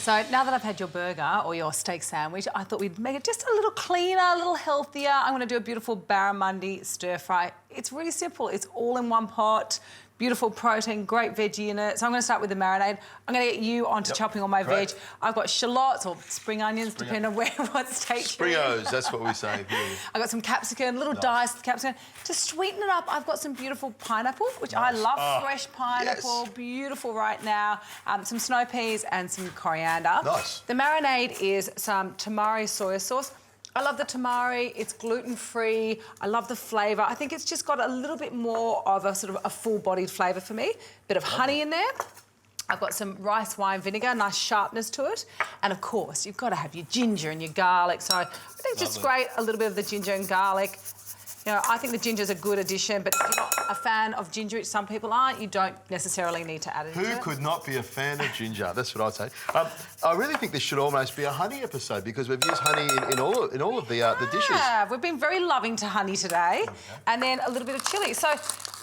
So now that I've had your burger or your steak sandwich, I thought we'd make it just a little cleaner, a little healthier. I'm going to do a beautiful barramundi stir fry. It's really simple. It's all in one pot. Beautiful protein, great veggie in it. So I'm going to start with the marinade. I'm going to get you onto chopping all my veg. I've got shallots or spring onions, depending on what state Springos, that's what we say here. I've got some capsicum, little diced capsicum. To sweeten it up, I've got some beautiful pineapple, which I love, fresh pineapple, beautiful right now. Some snow peas and some coriander. Nice. The marinade is some tamari soy sauce. I love the tamari, it's gluten-free, I love the flavour. I think it's just got a little bit more of a sort of a full-bodied flavour for me. Bit of honey in there. I've got some rice wine vinegar, nice sharpness to it. And of course, you've got to have your ginger and your garlic. So I think it's just great, a little bit of the ginger and garlic. You know, I think the ginger's a good addition, but if you're not a fan of ginger, which some people aren't, you don't necessarily need to add it. Who could not be a fan of ginger? That's what I'd say. I really think this should almost be a honey episode because we've used honey in all of the dishes. Yeah, we've been very loving to honey today, and then a little bit of chilli. So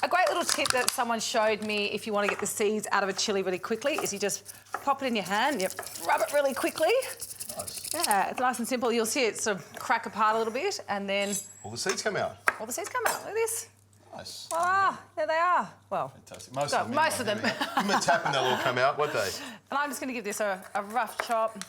a great little tip that someone showed me if you want to get the seeds out of a chilli really quickly is you just pop it in your hand, you rub it really quickly. Nice. Yeah, it's nice and simple. You'll see it sort of crack apart a little bit, and then all the seeds come out. All the seeds come out. Look at this. Nice. Voila, there they are. Well, fantastic. Most of them. Give them a tap and they'll all come out, won't they? And I'm just going to give this a rough chop.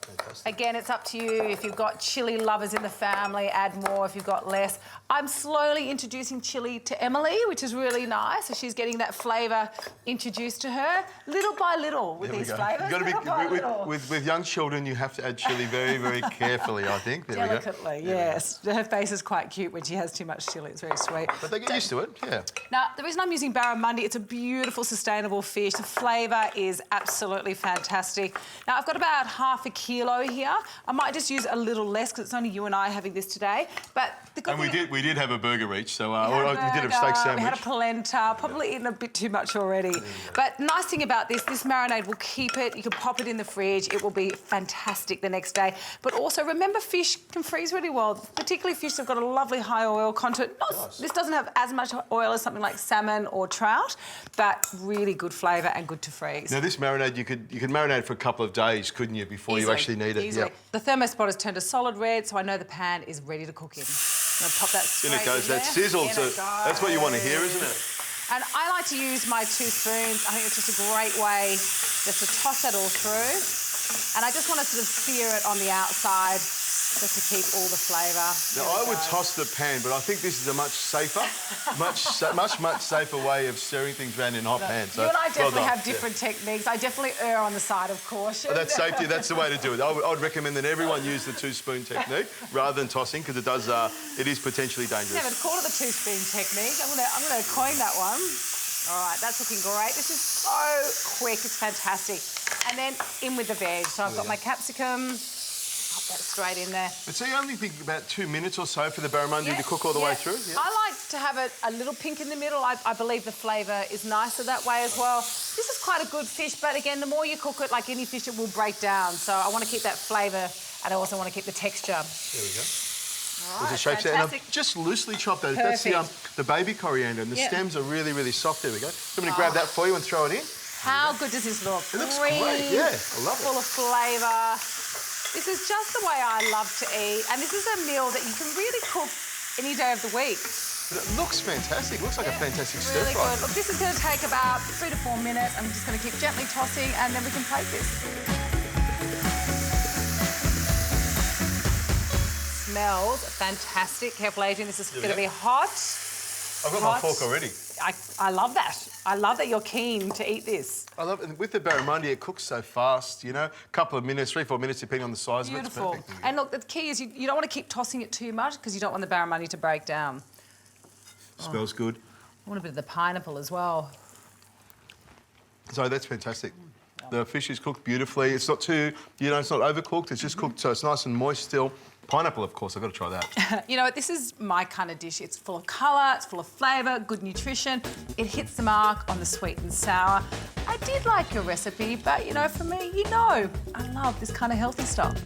Fantastic. Again, it's up to you. If you've got chilli lovers in the family, add more. If you've got less. I'm slowly introducing chilli to Emily, which is really nice. So she's getting that flavour introduced to her, little by little, with these flavours. You've got to be with young children. You have to add chilli very, very carefully. I think. There Delicately, we go. yes. Her face is quite cute when she has too much chilli. It's very sweet. But they get used to it. Yeah. Now, the reason I'm using barramundi, it's a beautiful, sustainable fish. The flavour is absolutely fantastic. Now, I've got about half a kilo here. I might just use a little less because it's only you and I having this today. But the good thing... we did have a burger each, so we did a steak sandwich. We had a polenta, probably eaten a bit too much already. But nice thing about this marinade will keep it. You can pop it in the fridge. It will be fantastic the next day. But also, remember, fish can freeze really well, particularly fish that have got a lovely high oil content. This doesn't have as much oil as something like salmon or trout, but really good flavour and good to freeze. Now, this marinade, you could marinate for a couple of days, couldn't you, before you actually need it? Easily. Yep. The thermos spot has turned a solid red, so I know the pan is ready to cook in. I'm going to pop that straight in it goes, in that there. sizzle. So that's what you want to hear, isn't it? And I like to use my 2 spoons. I think it's just a great way just to toss that all through. And I just want to sort of sear it on the outside just to keep all the flavour. Now, I would toss the pan, but I think this is a much safer, much safer way of stirring things around in hot pans. So, you and I definitely have different techniques. I definitely err on the side of caution. That's safety. That's the way to do it. I would recommend that everyone use the 2-spoon technique rather than tossing because it is potentially dangerous. Yeah, but call it the 2-spoon technique. I'm gonna coin that one. All right, that's looking great. This is so quick. It's fantastic. And then in with the veg. So I've got my capsicum. That's straight in there. It's only about 2 minutes or so for the barramundi to cook all the way through. Yeah. I like to have it a little pink in the middle. I believe the flavour is nicer that way as well. This is quite a good fish, but again, the more you cook it, like any fish, it will break down. So I want to keep that flavour and I also want to keep the texture. There we go. All right, fantastic. And I've just loosely chopped those. Perfect. That's the baby coriander, and the stems are really, really soft. There we go. I'm going to grab that for you and throw it in. How good does this look? It looks great. Yeah, I love it. Full of flavour. This is just the way I love to eat, and this is a meal that you can really cook any day of the week. But it looks fantastic. It looks like a fantastic stir really fry. Good. Look, this is going to take about 3 to 4 minutes. I'm just going to keep gently tossing, and then we can plate this. Smells fantastic. Careful, Adrian. This is going to be hot. I've got my fork already. I love that. I love that you're keen to eat this. I love it. With the barramundi, it cooks so fast, you know, a couple of minutes, 3 or 4 minutes, depending on the size Beautiful. of it. It's perfect. And look, the key is you don't want to keep tossing it too much because you don't want the barramundi to break down. Smells good. I want a bit of the pineapple as well. So that's fantastic. The fish is cooked beautifully. It's not too, it's not overcooked. It's just cooked so it's nice and moist still. Pineapple, of course, I've got to try that. You know what, this is my kind of dish. It's full of colour, it's full of flavour, good nutrition. It hits the mark on the sweet and sour. I did like your recipe, but, for me, I love this kind of healthy stuff.